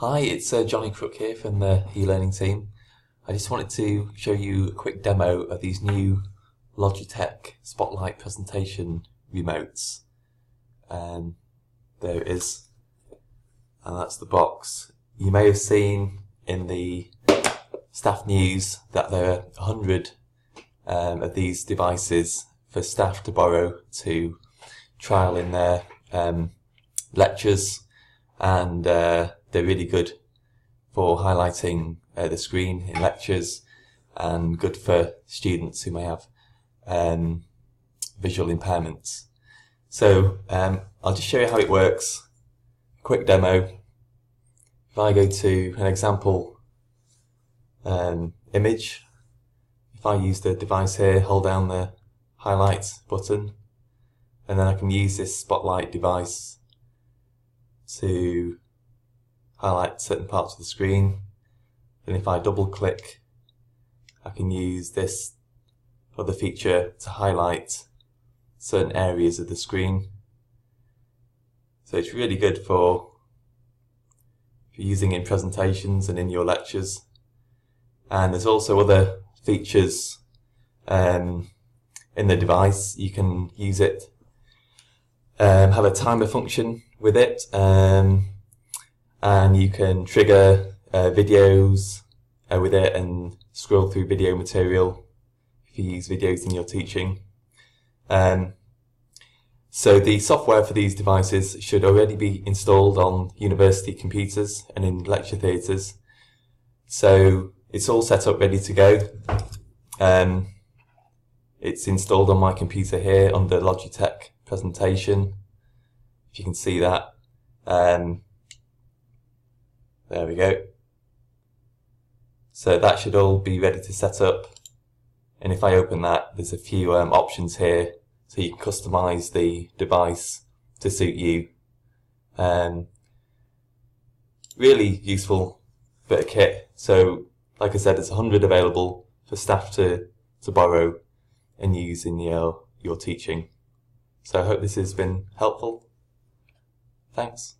Hi, it's Johnny Crook here from the e-learning team. I just wanted to show you a quick demo of these new Logitech Spotlight presentation remotes. There it is, and that's the box. You may have seen in the staff news that there are 100 of these devices for staff to borrow to trial in their lectures, and they're really good for highlighting the screen in lectures and good for students who may have visual impairments. So I'll just show you how it works. Quick demo. If I go to an example image, if I use the device here, hold down the highlight button, and then I can use this spotlight device to highlight certain parts of the screen. And if I double click, I can use this other feature to highlight certain areas of the screen. So it's really good for using in presentations and in your lectures. And there's also other features in the device. You can use it, have a timer function with it, and you can trigger videos with it and scroll through video material if you use videos in your teaching. So the software for these devices should already be installed on university computers and in lecture theatres. So it's all set up, ready to go. It's installed on my computer here under Logitech presentation, if you can see that. There we go. So that should all be ready to set up. And if I open that, there's a few options here, so you can customize the device to suit you. Really useful bit of kit. So like I said, there's 100 available for staff to borrow and use in your teaching. So I hope this has been helpful. Thanks.